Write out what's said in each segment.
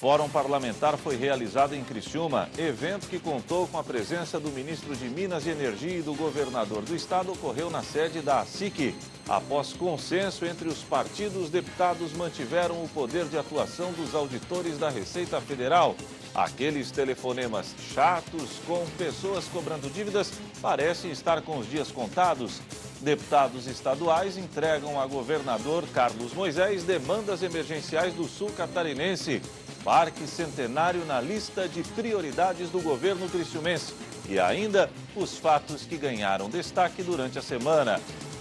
Fórum Parlamentar foi realizado em Criciúma. Evento que contou com a presença do ministro de Minas e Energia e do governador do estado ocorreu na sede da ASIC. Após consenso entre os partidos, os deputados mantiveram o poder de atuação dos auditores da Receita Federal. Aqueles telefonemas chatos com pessoas cobrando dívidas parecem estar com os dias contados. Deputados estaduais entregam a governador Carlos Moisés demandas emergenciais do sul catarinense. Parque Centenário na lista de prioridades do governo criciumense. E ainda os fatos que ganharam destaque durante a semana.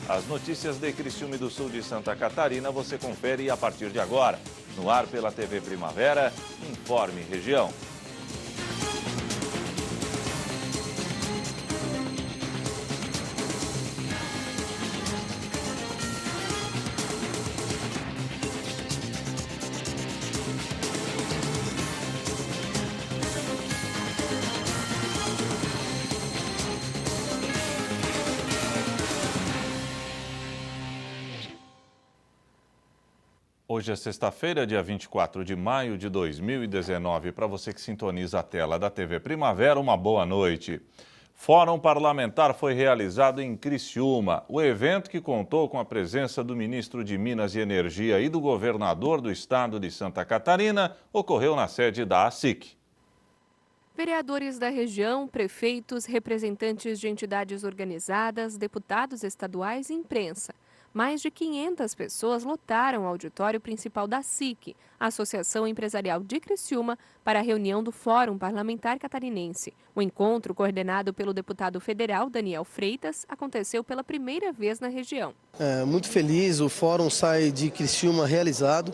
As notícias de Criciúma e do sul de Santa Catarina você confere a partir de agora. No ar pela TV Primavera, Informe Região. Hoje é sexta-feira, dia 24 de maio de 2019. Para você que sintoniza a tela da TV Primavera, uma boa noite. Fórum Parlamentar foi realizado em Criciúma. O evento, que contou com a presença do ministro de Minas e Energia e do governador do estado de Santa Catarina, ocorreu na sede da ASIC. Vereadores da região, prefeitos, representantes de entidades organizadas, deputados estaduais e imprensa. Mais de 500 pessoas lotaram o auditório principal da ASIC, a Associação Empresarial de Criciúma, para a reunião do Fórum Parlamentar Catarinense. O encontro, coordenado pelo deputado federal Daniel Freitas, aconteceu pela primeira vez na região. Muito feliz, o Fórum sai de Criciúma realizado,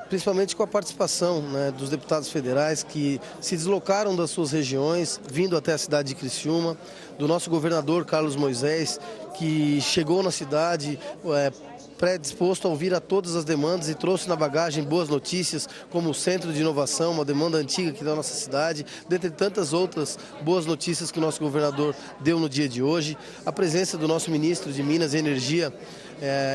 principalmente com a participação dos deputados federais que se deslocaram das suas regiões, vindo até a cidade de Criciúma, do nosso governador Carlos Moisés, que chegou na cidade predisposto a ouvir a todas as demandas e trouxe na bagagem boas notícias, como o Centro de Inovação, uma demanda antiga aqui da nossa cidade, dentre tantas outras boas notícias que o nosso governador deu no dia de hoje. A presença do nosso ministro de Minas e Energia,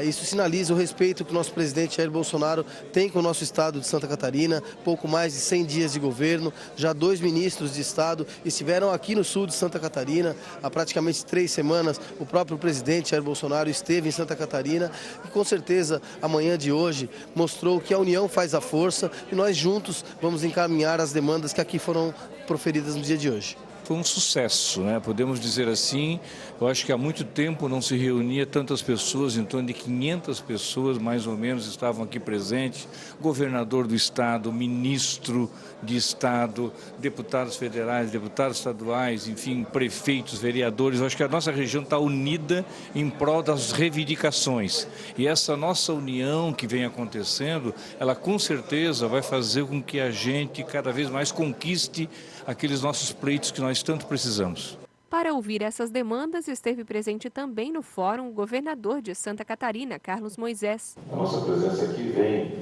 isso sinaliza o respeito que o nosso presidente Jair Bolsonaro tem com o nosso estado de Santa Catarina. Pouco mais de 100 dias de governo, já 2 ministros de estado estiveram aqui no sul de Santa Catarina. Há praticamente 3 semanas o próprio presidente Jair Bolsonaro esteve em Santa Catarina e com certeza a manhã de hoje mostrou que a união faz a força e nós juntos vamos encaminhar as demandas que aqui foram proferidas no dia de hoje. Foi um sucesso, né? Podemos dizer assim. Eu acho que há muito tempo não se reunia tantas pessoas, em torno de 500 pessoas mais ou menos estavam aqui presentes. Governador do estado, ministro de estado, deputados federais, deputados estaduais, enfim, prefeitos, vereadores. Eu acho que a nossa região está unida em prol das reivindicações. E essa nossa união que vem acontecendo, ela com certeza vai fazer com que a gente cada vez mais conquiste aqueles nossos pleitos que nós tanto precisamos. Para ouvir essas demandas, esteve presente também no fórum o governador de Santa Catarina, Carlos Moisés. A nossa presença aqui vem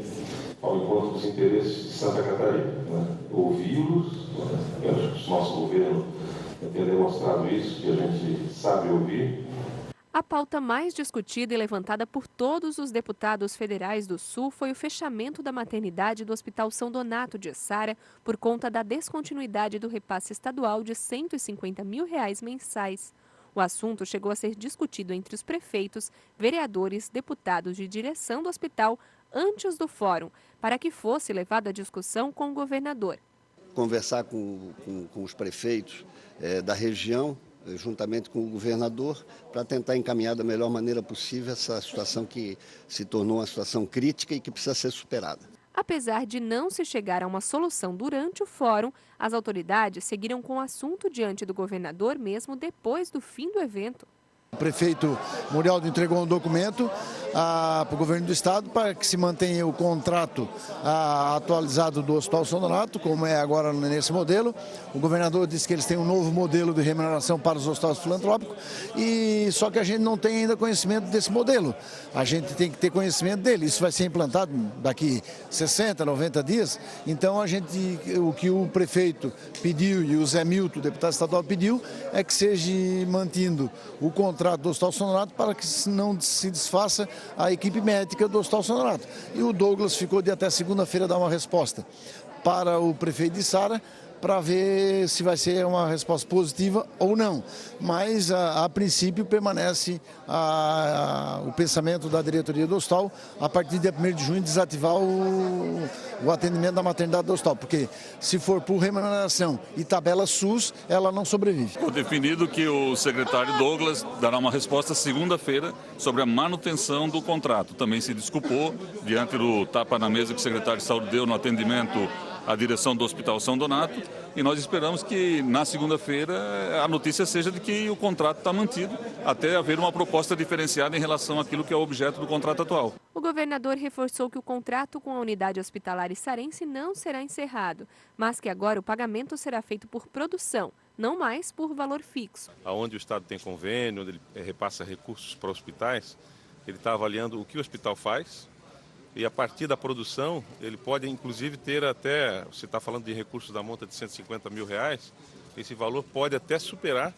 ao encontro dos interesses de Santa Catarina, né? Ouvi-los, eu acho que o nosso governo tem demonstrado isso, que a gente sabe ouvir. A pauta mais discutida e levantada por todos os deputados federais do Sul foi o fechamento da maternidade do Hospital São Donato de Essara por conta da descontinuidade do repasse estadual de R$ 150 mil mensais. O assunto chegou a ser discutido entre os prefeitos, vereadores, deputados de direção do hospital antes do fórum, para que fosse levado à discussão com o governador. Conversar com os prefeitos da região, juntamente com o governador, para tentar encaminhar da melhor maneira possível essa situação que se tornou uma situação crítica e que precisa ser superada. Apesar de não se chegar a uma solução durante o fórum, as autoridades seguiram com o assunto diante do governador mesmo depois do fim do evento. O prefeito Murialdo entregou um documento para o governo do estado para que se mantenha o contrato atualizado do Hospital São Donato, como é agora nesse modelo. O governador disse que eles têm um novo modelo de remuneração para os hospitais filantrópicos, só que a gente não tem ainda conhecimento desse modelo. A gente tem que ter conhecimento dele. Isso vai ser implantado daqui 60, 90 dias. Então o que o prefeito pediu e o Zé Milton, o deputado estadual, pediu é que seja mantido o contrato do Hospital São Donato para que não se desfaça a equipe médica do Hospital São Donato. E o Douglas ficou de até segunda-feira dar uma resposta. para o prefeito de Sara, para ver se vai ser uma resposta positiva ou não. Mas, a princípio, permanece o pensamento da diretoria do hospital, a partir do dia 1º de junho, desativar o atendimento da maternidade do hospital, porque se for por remuneração e tabela SUS, ela não sobrevive. Foi definido que o secretário Douglas dará uma resposta segunda-feira sobre a manutenção do contrato. Também se desculpou diante do tapa na mesa que o secretário de Saúde deu no atendimento à direção do Hospital São Donato, e nós esperamos que na segunda-feira a notícia seja de que o contrato está mantido, até haver uma proposta diferenciada em relação àquilo que é o objeto do contrato atual. O governador reforçou que o contrato com a unidade hospitalar içarense não será encerrado, mas que agora o pagamento será feito por produção, não mais por valor fixo. Onde o Estado tem convênio, onde ele repassa recursos para hospitais, ele está avaliando o que o hospital faz, e a partir da produção, ele pode inclusive ter até, você está falando de recursos da monta de R$150 mil, esse valor pode até superar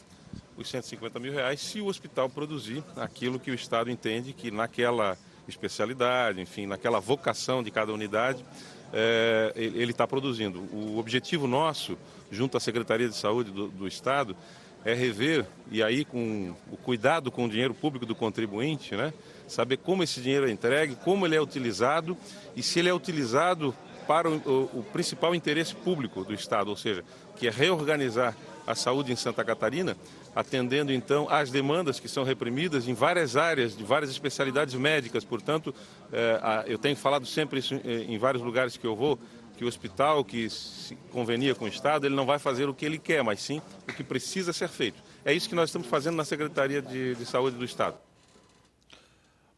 os R$150 mil se o hospital produzir aquilo que o Estado entende que naquela especialidade, enfim, naquela vocação de cada unidade, ele está produzindo. O objetivo nosso, junto à Secretaria de Saúde do Estado, é rever, e aí com o cuidado com o dinheiro público do contribuinte, né? Saber como esse dinheiro é entregue, como ele é utilizado e se ele é utilizado para o principal interesse público do Estado, ou seja, que é reorganizar a saúde em Santa Catarina, atendendo então às demandas que são reprimidas em várias áreas, de várias especialidades médicas. Portanto, eu tenho falado sempre isso em vários lugares que eu vou, que o hospital que se convenia com o Estado, ele não vai fazer o que ele quer, mas sim o que precisa ser feito. É isso que nós estamos fazendo na Secretaria de Saúde do Estado.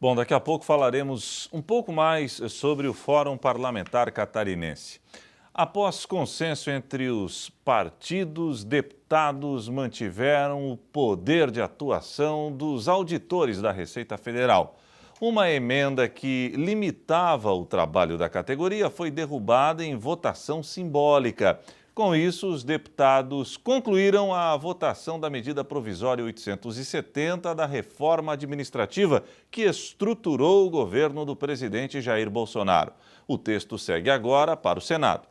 Bom, daqui a pouco falaremos um pouco mais sobre o Fórum Parlamentar Catarinense. Após consenso entre os partidos, deputados mantiveram o poder de atuação dos auditores da Receita Federal. Uma emenda que limitava o trabalho da categoria foi derrubada em votação simbólica. Com isso, os deputados concluíram a votação da medida provisória 870 da reforma administrativa que estruturou o governo do presidente Jair Bolsonaro. O texto segue agora para o Senado.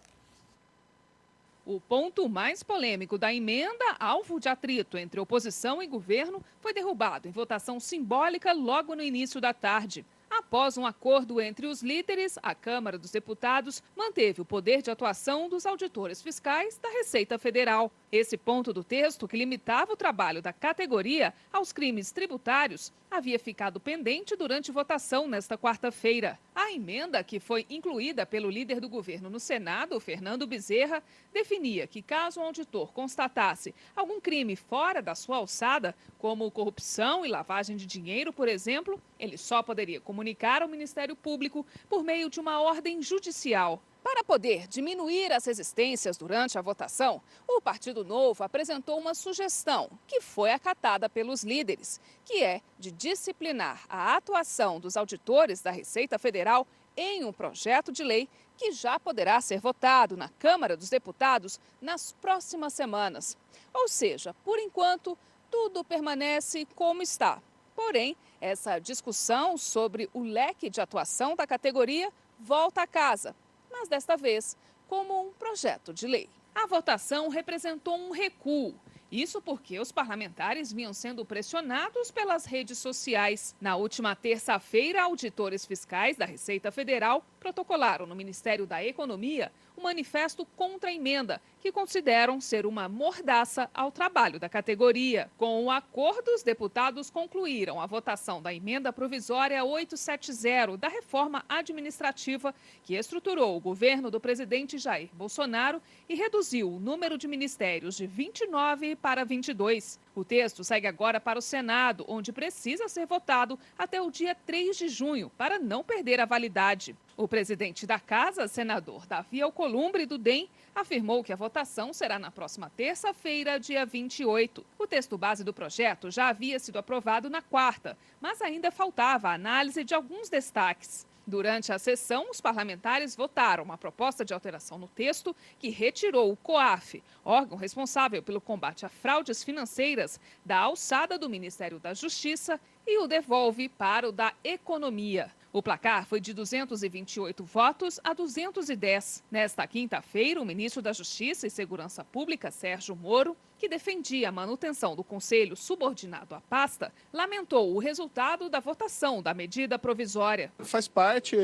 O ponto mais polêmico da emenda, alvo de atrito entre oposição e governo, foi derrubado em votação simbólica logo no início da tarde. Após um acordo entre os líderes, a Câmara dos Deputados manteve o poder de atuação dos auditores fiscais da Receita Federal. Esse ponto do texto, que limitava o trabalho da categoria aos crimes tributários, havia ficado pendente durante votação nesta quarta-feira. A emenda, que foi incluída pelo líder do governo no Senado, Fernando Bezerra, definia que caso o auditor constatasse algum crime fora da sua alçada, como corrupção e lavagem de dinheiro, por exemplo, ele só poderia comunicar ao Ministério Público por meio de uma ordem judicial. Para poder diminuir as resistências durante a votação, o Partido Novo apresentou uma sugestão que foi acatada pelos líderes, que é de disciplinar a atuação dos auditores da Receita Federal em um projeto de lei que já poderá ser votado na Câmara dos Deputados nas próximas semanas. Ou seja, por enquanto, tudo permanece como está. Porém, essa discussão sobre o leque de atuação da categoria volta a casa, mas desta vez como um projeto de lei. A votação representou um recuo. Isso porque os parlamentares vinham sendo pressionados pelas redes sociais. Na última terça-feira, auditores fiscais da Receita Federal protocolaram no Ministério da Economia um manifesto contra a emenda, que consideram ser uma mordaça ao trabalho da categoria. Com o acordo, os deputados concluíram a votação da emenda provisória 870 da reforma administrativa, que estruturou o governo do presidente Jair Bolsonaro e reduziu o número de ministérios de 29 para 22. O texto segue agora para o Senado, onde precisa ser votado até o dia 3 de junho, para não perder a validade. O presidente da Casa, senador Davi Alcolumbre, do DEM, afirmou que a votação será na próxima terça-feira, dia 28. O texto base do projeto já havia sido aprovado na quarta, mas ainda faltava a análise de alguns destaques. Durante a sessão, os parlamentares votaram uma proposta de alteração no texto que retirou o COAF, órgão responsável pelo combate a fraudes financeiras, da alçada do Ministério da Justiça e o devolve para o da Economia. O placar foi de 228 votos a 210. Nesta quinta-feira, o ministro da Justiça e Segurança Pública, Sérgio Moro, que defendia a manutenção do conselho subordinado à pasta, lamentou o resultado da votação da medida provisória. Faz parte,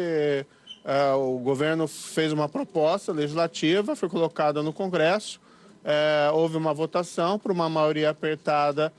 o governo fez uma proposta legislativa, foi colocada no Congresso, houve uma votação, por uma maioria apertada,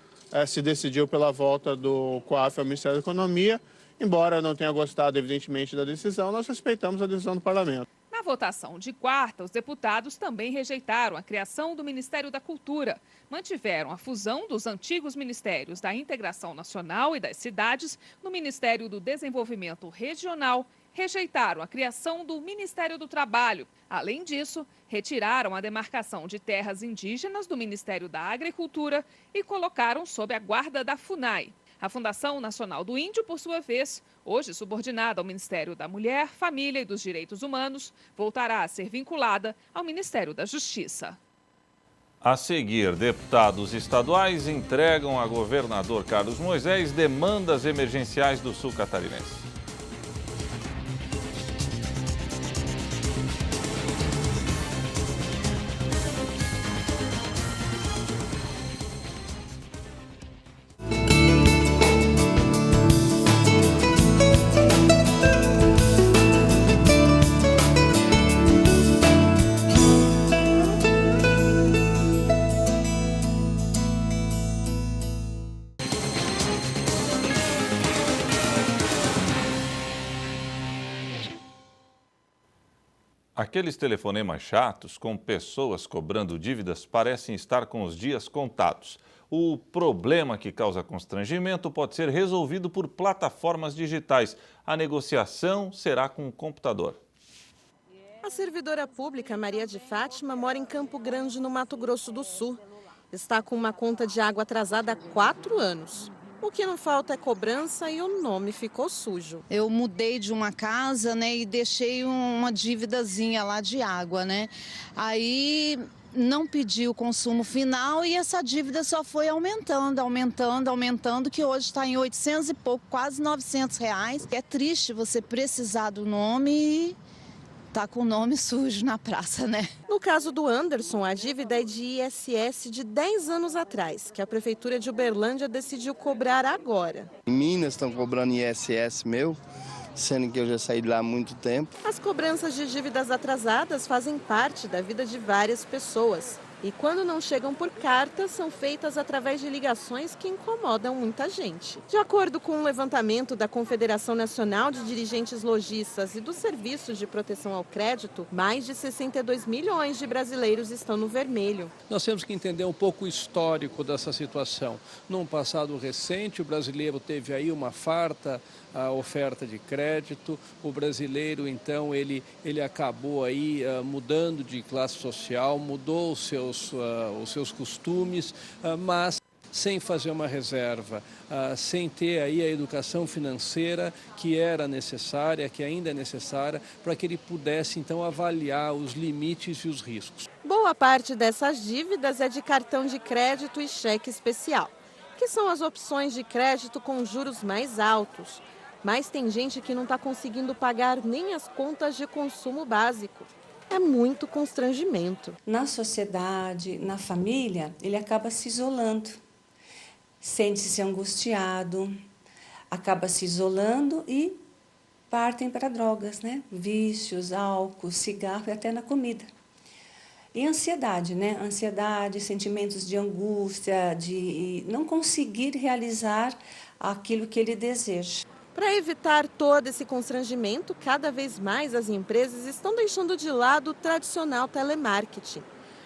se decidiu pela volta do COAF ao Ministério da Economia. Embora eu não tenha gostado, evidentemente, da decisão, nós respeitamos a decisão do Parlamento. Na votação de quarta, os deputados também rejeitaram a criação do Ministério da Cultura. Mantiveram a fusão dos antigos ministérios da Integração Nacional e das Cidades no Ministério do Desenvolvimento Regional. Rejeitaram a criação do Ministério do Trabalho. Além disso, retiraram a demarcação de terras indígenas do Ministério da Agricultura e colocaram sob a guarda da FUNAI. A Fundação Nacional do Índio, por sua vez, hoje subordinada ao Ministério da Mulher, Família e dos Direitos Humanos, voltará a ser vinculada ao Ministério da Justiça. A seguir, deputados estaduais entregam a governador Carlos Moisés demandas emergenciais do sul catarinense. Aqueles telefonemas chatos com pessoas cobrando dívidas parecem estar com os dias contados. O problema que causa constrangimento pode ser resolvido por plataformas digitais. A negociação será com o computador. A servidora pública Maria de Fátima mora em Campo Grande, no Mato Grosso do Sul. Está com uma conta de água atrasada há 4 anos. O que não falta é cobrança e o nome ficou sujo. Eu mudei de uma casa, né, e deixei uma dívidazinha lá de água, né? Aí não pedi o consumo final e essa dívida só foi aumentando, que hoje está em 800 e pouco, quase 900 reais. É triste você precisar do nome e tá com o nome sujo na praça, né? No caso do Anderson, a dívida é de ISS de 10 anos atrás, que a Prefeitura de Uberlândia decidiu cobrar agora. Em Minas estão cobrando ISS meu, sendo que eu já saí de lá há muito tempo. As cobranças de dívidas atrasadas fazem parte da vida de várias pessoas. E quando não chegam por carta, são feitas através de ligações que incomodam muita gente. De acordo com um levantamento da Confederação Nacional de Dirigentes Lojistas e do Serviço de Proteção ao Crédito, mais de 62 milhões de brasileiros estão no vermelho. Nós temos que entender um pouco o histórico dessa situação. Num passado recente, o brasileiro teve aí uma farta oferta de crédito. O brasileiro, então, ele acabou aí mudando de classe social, mudou os seus costumes, mas sem fazer uma reserva, sem ter aí a educação financeira que era necessária, que ainda é necessária, para que ele pudesse, então, avaliar os limites e os riscos. Boa parte dessas dívidas é de cartão de crédito e cheque especial, que são as opções de crédito com juros mais altos. Mas tem gente que não está conseguindo pagar nem as contas de consumo básico. É muito constrangimento. Na sociedade, na família, ele acaba se isolando. Sente-se angustiado, acaba se isolando e partem para drogas, né? Vícios, álcool, cigarro e até na comida. E ansiedade, né? Ansiedade, sentimentos de angústia, de não conseguir realizar aquilo que ele deseja. Para evitar todo esse constrangimento, cada vez mais as empresas estão deixando de lado o tradicional telemarketing.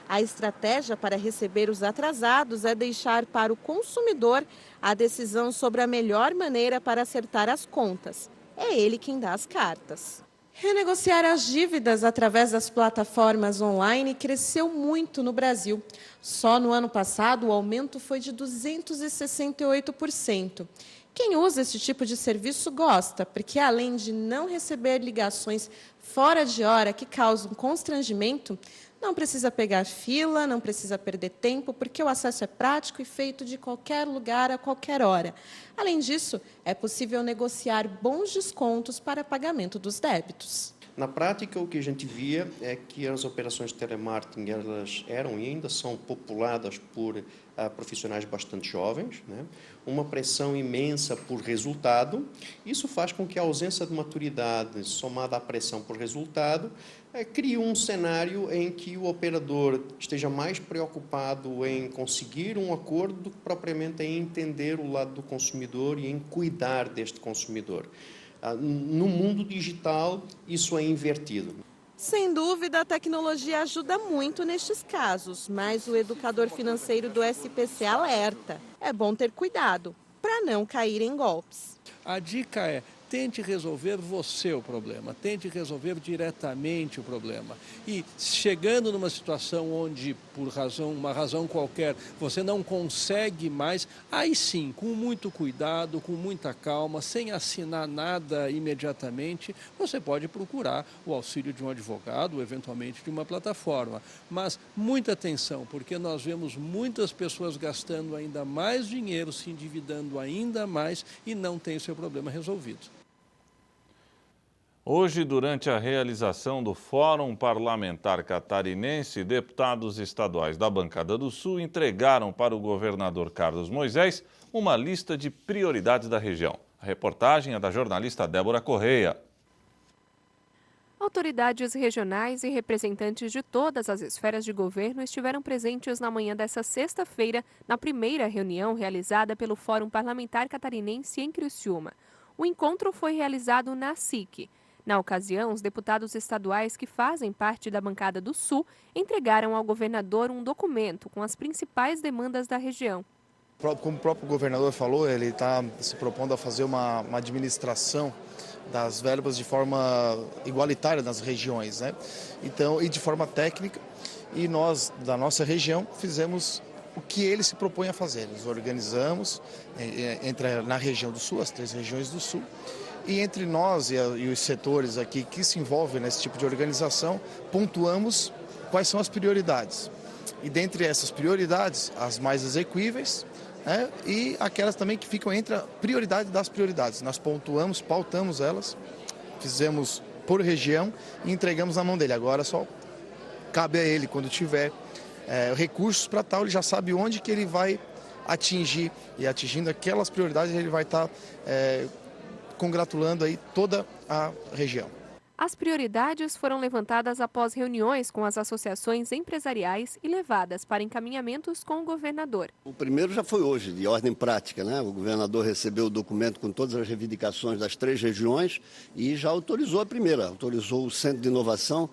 A estratégia para receber os atrasados é deixar para o consumidor a decisão sobre a melhor maneira para acertar as contas. É ele quem dá as cartas. Renegociar as dívidas através das plataformas online cresceu muito no Brasil. Só no ano passado, o aumento foi de 268%. Quem usa esse tipo de serviço gosta, porque além de não receber ligações fora de hora que causam constrangimento, Não precisa pegar fila, não precisa perder tempo, porque o acesso é prático e feito de qualquer lugar, a qualquer hora. Além disso, é possível negociar bons descontos para pagamento dos débitos. Na prática, o que a gente via é que as operações de telemarketing elas eram e ainda são populadas por profissionais bastante jovens, né? Uma pressão imensa por resultado. Isso faz com que a ausência de maturidade, somada à pressão por resultado, crie um cenário em que o operador esteja mais preocupado em conseguir um acordo do que propriamente em entender o lado do consumidor e em cuidar deste consumidor. No mundo digital, isso é invertido. Sem dúvida, a tecnologia ajuda muito nestes casos, mas o educador financeiro do SPC alerta. É bom ter cuidado para não cair em golpes. A dica é: tente resolver você o problema, tente resolver diretamente o problema. E chegando numa situação onde, por uma razão qualquer, você não consegue mais, aí sim, com muito cuidado, com muita calma, sem assinar nada imediatamente, você pode procurar o auxílio de um advogado, ou eventualmente de uma plataforma. Mas muita atenção, porque nós vemos muitas pessoas gastando ainda mais dinheiro, se endividando ainda mais e não tem o seu problema resolvido. Hoje, durante a realização do Fórum Parlamentar Catarinense, deputados estaduais da Bancada do Sul entregaram para o governador Carlos Moisés uma lista de prioridades da região. A reportagem é da jornalista Débora Correia. Autoridades regionais e representantes de todas as esferas de governo estiveram presentes na manhã desta sexta-feira, na primeira reunião realizada pelo Fórum Parlamentar Catarinense em Criciúma. O encontro foi realizado na SIC. Na ocasião, os deputados estaduais que fazem parte da Bancada do Sul entregaram ao governador um documento com as principais demandas da região. Como o próprio governador falou, ele está se propondo a fazer uma administração das verbas de forma igualitária nas regiões, né? Então, e de forma técnica, e nós, da nossa região, fizemos o que ele se propõe a fazer. Nós organizamos na região do Sul, as 3 regiões do Sul, e entre nós e os setores aqui que se envolvem nesse tipo de organização, pontuamos quais são as prioridades. E dentre essas prioridades, as mais exequíveis, né, e aquelas também que ficam entre a prioridade das prioridades. Nós pontuamos, pautamos elas, fizemos por região e entregamos na mão dele. Agora só cabe a ele, quando tiver recursos para tal, ele já sabe onde que ele vai atingir, e atingindo aquelas prioridades ele vai estar congratulando aí toda a região. As prioridades foram levantadas após reuniões com as associações empresariais e levadas para encaminhamentos com o governador. O primeiro já foi hoje, de ordem prática, né? O governador recebeu o documento com todas as reivindicações das 3 regiões e já autorizou a primeira, autorizou o Centro de Inovação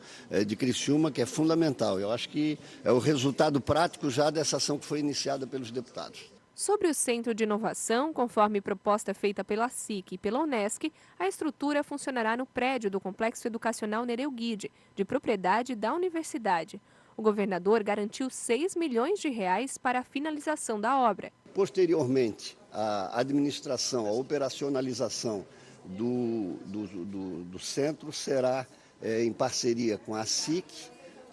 de Criciúma, que é fundamental. Eu acho que é o resultado prático já dessa ação que foi iniciada pelos deputados. Sobre o Centro de Inovação, conforme proposta feita pela SIC e pela Unesc, a estrutura funcionará no prédio do Complexo Educacional Nereu Guide, de propriedade da universidade. O governador garantiu R$6 milhões para a finalização da obra. Posteriormente, a administração, a operacionalização do centro será em parceria com a SIC,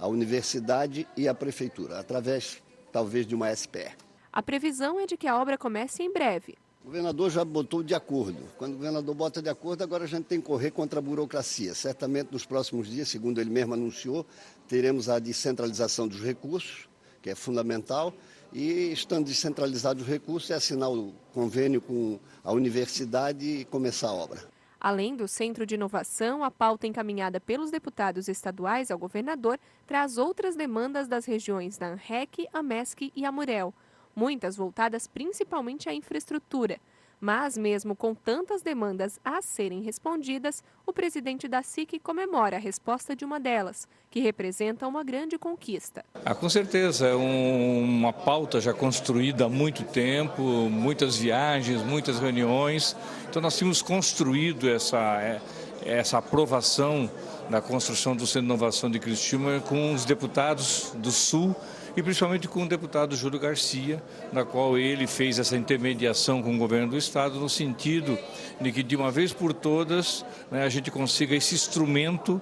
a universidade e a prefeitura, através, talvez, de uma SPE. A previsão é de que a obra comece em breve. O governador já botou de acordo. Quando o governador bota de acordo, agora a gente tem que correr contra a burocracia. Certamente nos próximos dias, segundo ele mesmo anunciou, teremos a descentralização dos recursos, que é fundamental, e estando descentralizados os recursos, é assinar o convênio com a universidade e começar a obra. Além do Centro de Inovação, a pauta encaminhada pelos deputados estaduais ao governador traz outras demandas das regiões da ANREC, AMESC e AMUREL. Muitas voltadas principalmente à infraestrutura. Mas, mesmo com tantas demandas a serem respondidas, o presidente da SIC comemora a resposta de uma delas, que representa uma grande conquista. Com certeza, é uma pauta já construída há muito tempo, muitas viagens, muitas reuniões. Então, nós tínhamos construído essa aprovação da construção do Centro de Inovação de Criciúma com os deputados do Sul, e principalmente com o deputado Júlio Garcia, na qual ele fez essa intermediação com o governo do estado, no sentido de que, de uma vez por todas, a gente consiga esse instrumento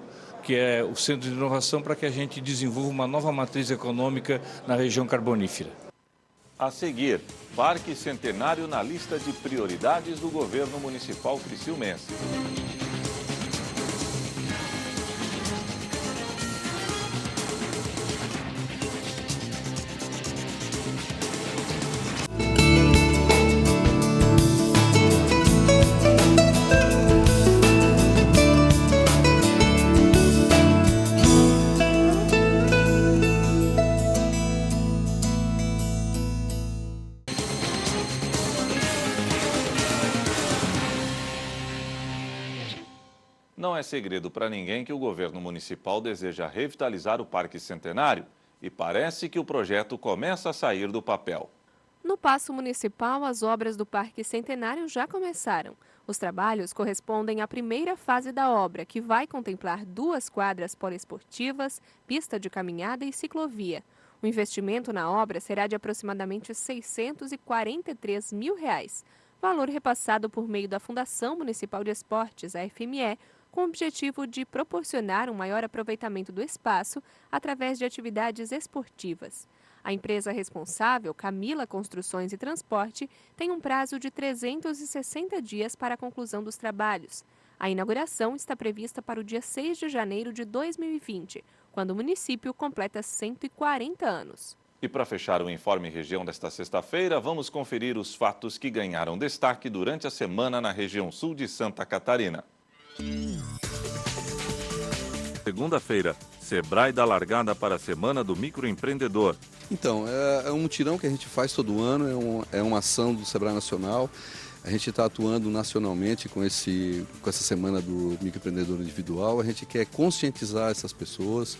que é o centro de inovação para que a gente desenvolva uma nova matriz econômica na região carbonífera. A seguir, Parque Centenário na lista de prioridades do governo municipal criciumense. Não é segredo para ninguém que o governo municipal deseja revitalizar o Parque Centenário e parece que o projeto começa a sair do papel. No Paço Municipal, as obras do Parque Centenário já começaram. Os trabalhos correspondem à primeira fase da obra, que vai contemplar 2 quadras poliesportivas, pista de caminhada e ciclovia. O investimento na obra será de aproximadamente R$ 643 mil, valor repassado por meio da Fundação Municipal de Esportes, a FME, com o objetivo de proporcionar um maior aproveitamento do espaço através de atividades esportivas. A empresa responsável, Camila Construções e Transporte, tem um prazo de 360 dias para a conclusão dos trabalhos. A inauguração está prevista para o dia 6 de janeiro de 2020, quando o município completa 140 anos. E para fechar o Informe Região desta sexta-feira, vamos conferir os fatos que ganharam destaque durante a semana na região sul de Santa Catarina. Segunda-feira, Sebrae dá largada para a Semana do Microempreendedor. Então, é um mutirão que a gente faz todo ano, é uma ação do Sebrae Nacional. A gente está atuando nacionalmente com essa Semana do Microempreendedor Individual. A gente quer conscientizar essas pessoas,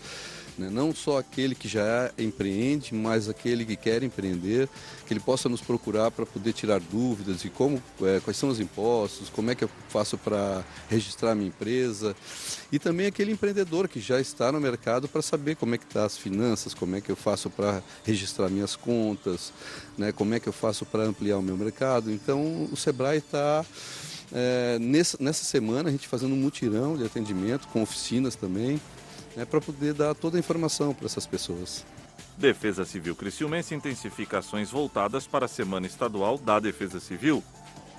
né? Não só aquele que já empreende, mas aquele que quer empreender, que ele possa nos procurar para poder tirar dúvidas de quais são os impostos, como é que eu faço para registrar minha empresa, e também aquele empreendedor que já está no mercado para saber como é que está as finanças, como é que eu faço para registrar minhas contas, né? Como é que eu faço para ampliar o meu mercado. Então o Sebrae está nessa semana a gente fazendo um mutirão de atendimento com oficinas também, para poder dar toda a informação para essas pessoas. Defesa Civil Criciumense intensifica ações voltadas para a Semana Estadual da Defesa Civil.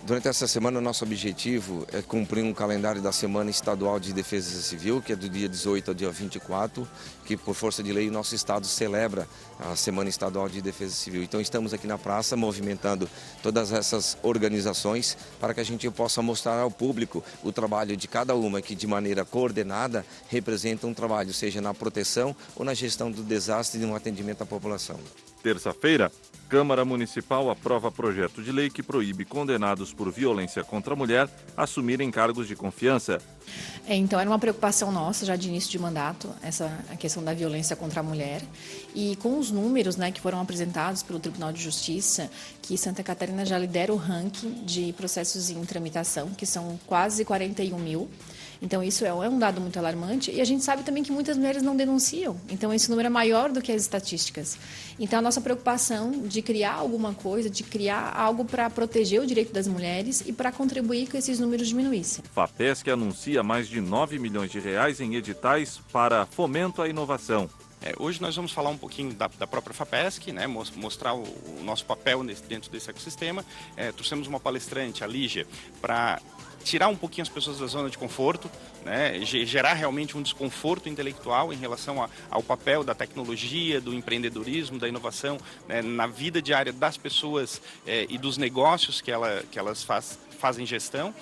Durante essa semana, o nosso objetivo é cumprir um calendário da Semana Estadual de Defesa Civil, que é do dia 18 ao dia 24, que por força de lei o nosso estado celebra a Semana Estadual de Defesa Civil. Então estamos aqui na praça movimentando todas essas organizações para que a gente possa mostrar ao público o trabalho de cada uma que de maneira coordenada representa um trabalho, seja na proteção ou na gestão do desastre e no atendimento à população. Terça-feira, Câmara Municipal aprova projeto de lei que proíbe condenados por violência contra a mulher assumirem cargos de confiança. Então, era uma preocupação nossa já de início de mandato, a questão da violência contra a mulher. E com os números, que foram apresentados pelo Tribunal de Justiça, que Santa Catarina já lidera o ranking de processos em tramitação, que são quase 41 mil. Então, isso é um dado muito alarmante. E a gente sabe também que muitas mulheres não denunciam. Então, esse número é maior do que as estatísticas. Então, a nossa preocupação de criar alguma coisa, de criar algo para proteger o direito das mulheres e para contribuir que esses números diminuíssem. FAPESC anuncia mais de 9 milhões de reais em editais para fomento à inovação. Hoje nós vamos falar um pouquinho da própria FAPESC, mostrar o nosso papel dentro desse ecossistema. Trouxemos uma palestrante, a Lígia, para tirar um pouquinho as pessoas da zona de conforto, gerar realmente um desconforto intelectual em relação ao papel da tecnologia, do empreendedorismo, da inovação, na vida diária das pessoas e dos negócios que elas fazem gestão,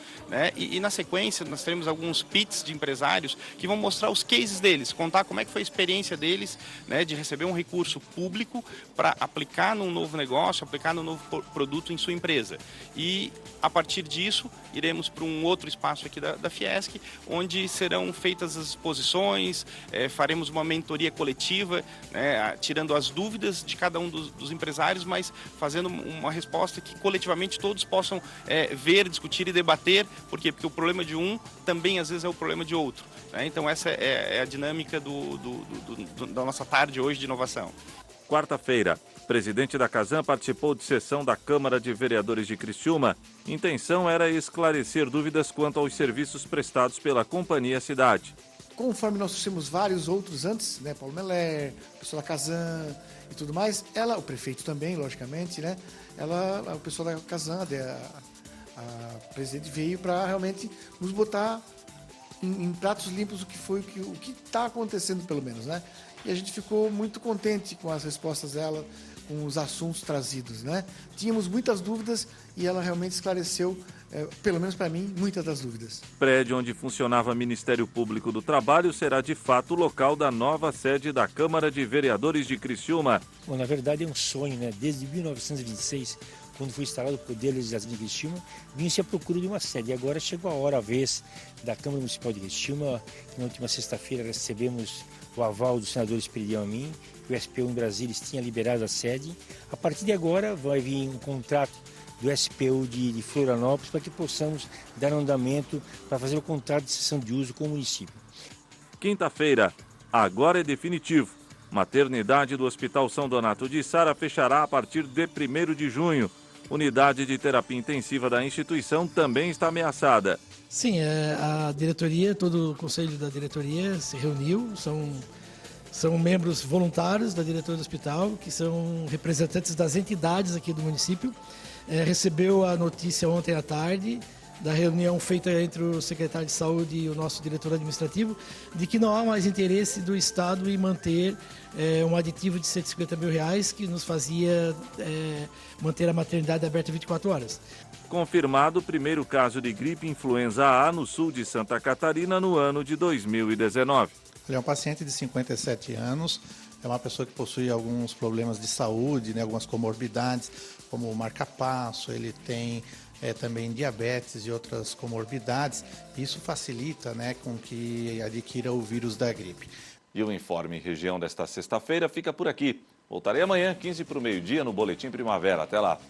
e na sequência nós teremos alguns pits de empresários que vão mostrar os cases deles, contar como é que foi a experiência deles, de receber um recurso público para aplicar num novo negócio, aplicar num novo produto em sua empresa. E a partir disso iremos para um outro espaço aqui da Fiesc, onde serão feitas as exposições, faremos uma mentoria coletiva, tirando as dúvidas de cada um dos empresários, mas fazendo uma resposta que coletivamente todos possam ver, discutir e debater. Por quê? Porque o problema de um também às vezes é o problema de outro. Então essa é a dinâmica da nossa tarde hoje de inovação. Quarta-feira, o presidente da Casan participou de sessão da Câmara de Vereadores de Criciúma. Intenção era esclarecer dúvidas quanto aos serviços prestados pela Companhia Cidade. conforme nós trouxemos vários outros antes, né, Paulo Meller, o pessoal da Casan e tudo mais, o prefeito também, logicamente, né, o pessoal da Casan, a presidente veio para realmente nos botar em pratos limpos o que está acontecendo, pelo menos, né? E a gente ficou muito contente com as respostas dela, com os assuntos trazidos, né? Tínhamos muitas dúvidas e ela realmente esclareceu, pelo menos para mim, muitas das dúvidas. O prédio onde funcionava o Ministério Público do Trabalho será de fato o local da nova sede da Câmara de Vereadores de Criciúma. Bom, na verdade é um sonho, né? Desde 1926, quando foi instalado o Poder Legislativo de Criciúma, vinha-se à procura de uma sede. E agora chegou a hora, a vez da Câmara Municipal de Criciúma. Na última sexta-feira recebemos o aval do senador Esperidião Amin, que o SPU em Brasília tinha liberado a sede. A partir de agora vai vir um contrato do SPU de Florianópolis para que possamos dar andamento para fazer o contrato de cessão de uso com o município. Quinta-feira, agora é definitivo. Maternidade do Hospital São Donato de Sara fechará a partir de 1º de junho. Unidade de terapia intensiva da instituição também está ameaçada. Sim, a diretoria, todo o conselho da diretoria se reuniu, são membros voluntários da diretoria do hospital, que são representantes das entidades aqui do município. Recebeu a notícia ontem à tarde da reunião feita entre o secretário de saúde e o nosso diretor administrativo, de que não há mais interesse do Estado em manter um aditivo de R$150 mil que nos fazia manter a maternidade aberta 24 horas. Confirmado o primeiro caso de gripe influenza A no sul de Santa Catarina no ano de 2019. Ele é um paciente de 57 anos, é uma pessoa que possui alguns problemas de saúde, né, algumas comorbidades, como marca-passo, ele tem também diabetes e outras comorbidades. Isso facilita, né, com que adquira o vírus da gripe. E o Informe Região desta sexta-feira fica por aqui. Voltarei amanhã, 15 para o meio-dia, no Boletim Primavera. Até lá.